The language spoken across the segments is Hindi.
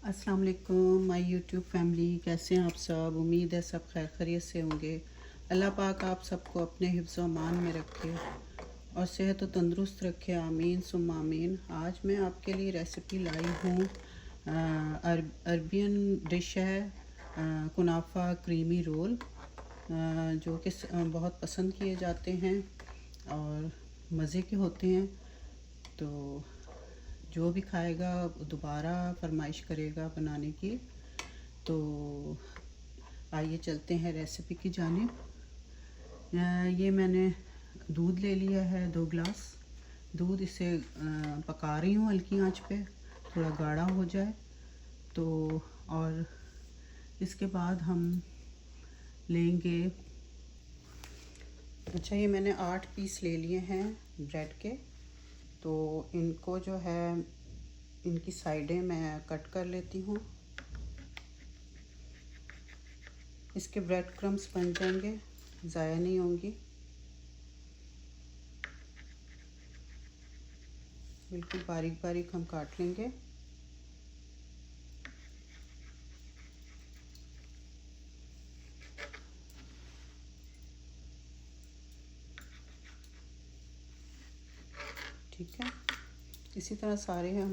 अस्सलाम वालेकुम माय यूट्यूब फैमिली, कैसे हैं आप सब। उम्मीद है सब खैर खैरियत से होंगे। अल्लाह पाक आप सबको अपने हिफ्ज़ व अमान में रखे और सेहत व तंदुरुस्त रखे, आमीन सुम्मा आमीन। आज मैं आपके लिए रेसिपी लाई हूँ। अरबियन डिश है कुनाफा क्रीमी रोल, जो कि बहुत पसंद किए जाते हैं और मज़े के होते हैं। तो जो भी खाएगा दोबारा फरमाइश करेगा बनाने की। तो आइए चलते हैं रेसिपी की जानिब। ये मैंने दूध ले लिया है 2 गिलास दूध। इसे पका रही हूँ हल्की आंच पे, थोड़ा गाढ़ा हो जाए तो। और इसके बाद हम लेंगे, अच्छा ये मैंने 8 पीस ले लिए हैं ब्रेड के। तो इनको जो है इनकी साइडें मैं कट कर लेती हूँ। इसके ब्रेड क्रम्स बन जाएंगे, ज़ाया नहीं होंगी। बिल्कुल बारीक बारीक हम काट लेंगे। ठीक है, इसी तरह सारे हम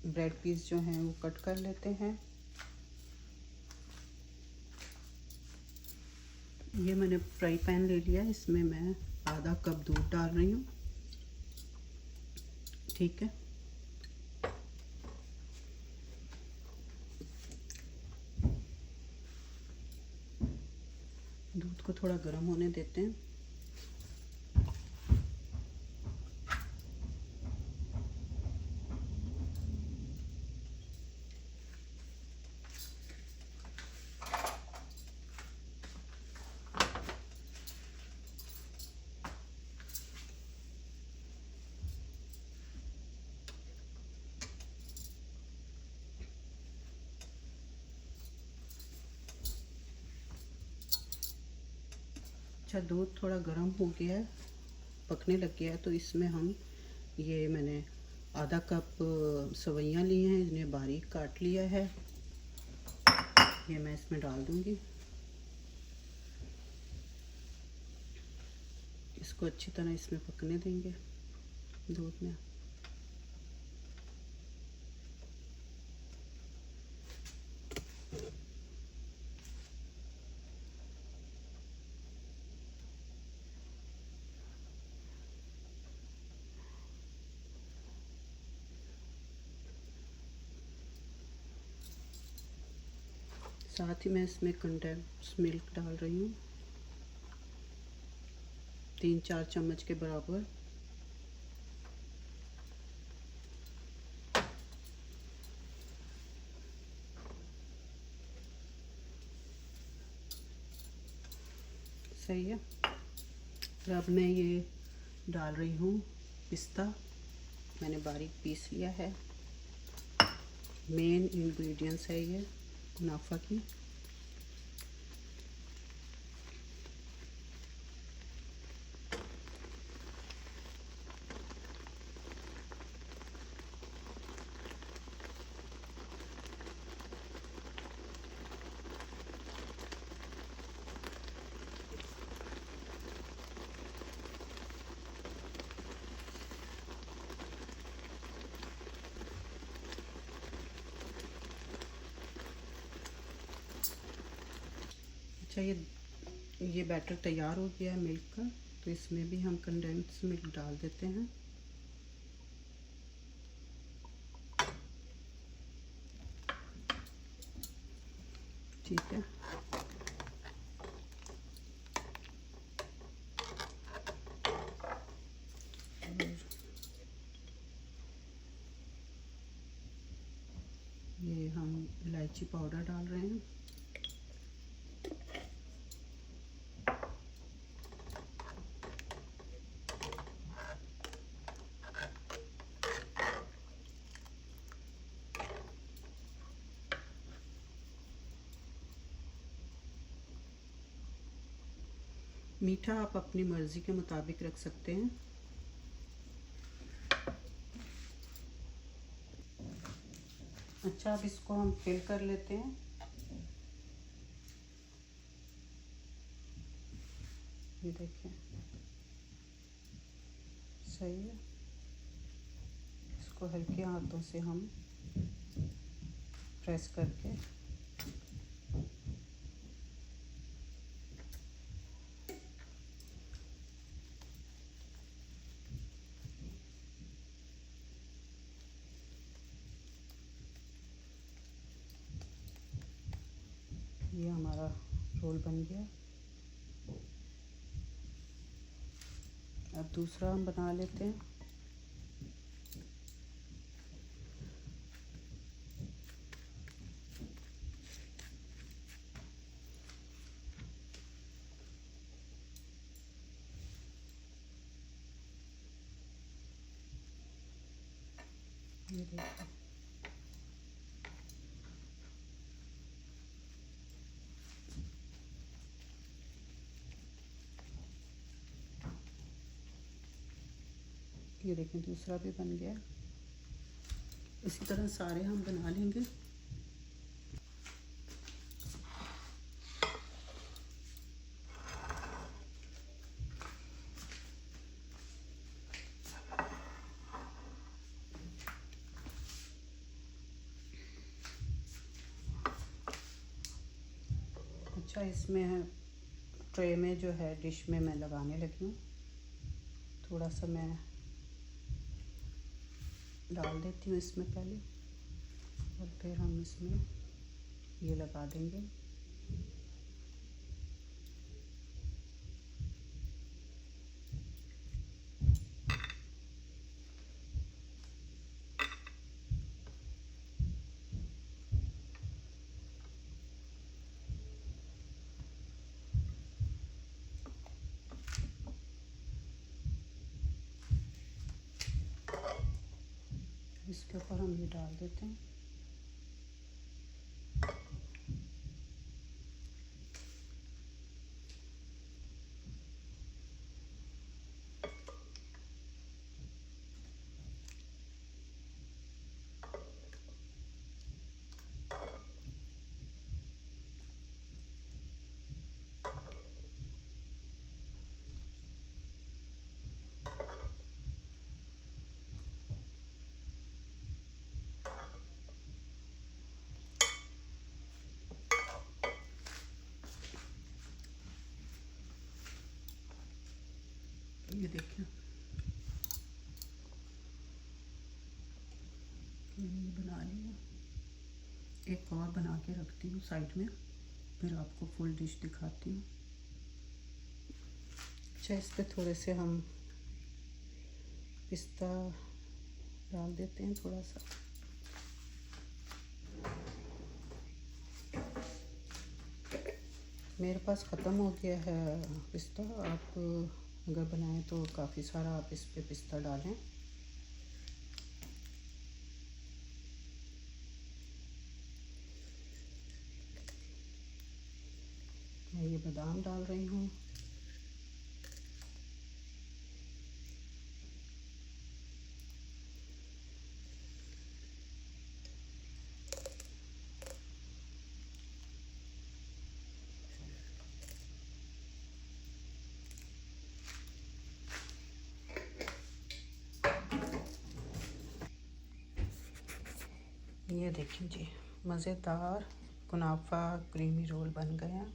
ब्रेड पीस जो हैं वो कट कर लेते हैं। ये मैंने फ्राई पैन ले लिया, इसमें मैं आधा कप दूध डाल रही हूँ। ठीक है, दूध को थोड़ा गर्म होने देते हैं। अच्छा, दूध थोड़ा गर्म हो गया है, पकने लग गया है। तो इसमें हम ये मैंने आधा कप सवैयाँ ली हैं, इन्हें बारीक काट लिया है। ये मैं इसमें डाल दूँगी। इसको अच्छी तरह इसमें पकने देंगे दूध में। साथ ही मैं इसमें कंडेंस मिल्क डाल रही हूँ, 3-4 चम्मच के बराबर। सही है। और अब मैं ये डाल रही हूँ पिस्ता, मैंने बारीक पीस लिया है। मेन इंग्रेडिएंट्स है ये कुनाफा की। अच्छा, ये बैटर तैयार हो गया है मिल्क का। तो इसमें भी हम कंडेंस मिल्क डाल देते हैं। ठीक है, ये हम इलायची पाउडर डाल रहे हैं। मीठा आप अपनी मर्ज़ी के मुताबिक रख सकते हैं। अच्छा, अब इसको हम फिल कर लेते हैं। ये देखिए सही है। इसको हल्के हाथों से हम प्रेस करके ये हमारा रोल बन गया। अब दूसरा हम बना लेते हैं। ये देखिए ये देखें दूसरा भी बन गया। इसी तरह सारे हम बना लेंगे। अच्छा, इसमें ट्रे में जो है डिश में मैं लगाने लगी हूँ। थोड़ा सा मैं डाल देती हूँ इसमें पहले, और फिर हम इसमें ये लगा देंगे। इसके ऊपर हम ये डाल देते हैं। ये देखिए ये बना लिया। एक और बना के रखती हूँ साइड में, फिर आपको फुल डिश दिखाती हूँ। अच्छा, इस पे थोड़े से हम पिस्ता डाल देते हैं थोड़ा सा। मेरे पास ख़त्म हो गया है पिस्ता। आप अगर बनाएं तो काफ़ी सारा आप इस पे पिस्ता डालें। मैं ये बादाम डाल रही हूँ। ये देखिए जी, मज़ेदार कुनाफा क्रीमी रोल बन गए हैं।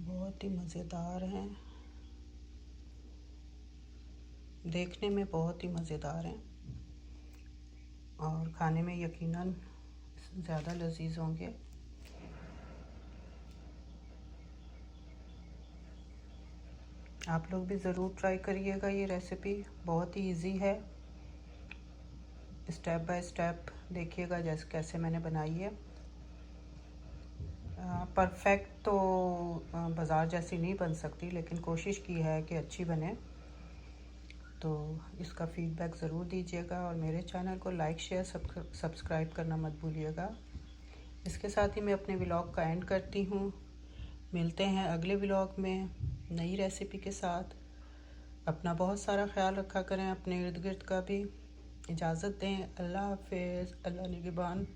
बहुत ही मज़ेदार हैं, देखने में बहुत ही मज़ेदार हैं और खाने में यकीनन ज़्यादा लजीज होंगे। आप लोग भी ज़रूर ट्राई करिएगा। ये रेसिपी बहुत ही इजी है। स्टेप बाय स्टेप देखिएगा जैसे कैसे मैंने बनाई है। परफेक्ट तो बाज़ार जैसी नहीं बन सकती, लेकिन कोशिश की है कि अच्छी बने। तो इसका फीडबैक ज़रूर दीजिएगा और मेरे चैनल को लाइक शेयर सब्सक्राइब करना मत भूलिएगा। इसके साथ ही मैं अपने व्लॉग का एंड करती हूँ। मिलते हैं अगले व्लॉग में नई रेसिपी के साथ। अपना बहुत सारा ख्याल रखा करें, अपने इर्द गिर्द का भी। इजाज़त दें। अल्लाह हाफ़िज़। अल्लाह निगहबान।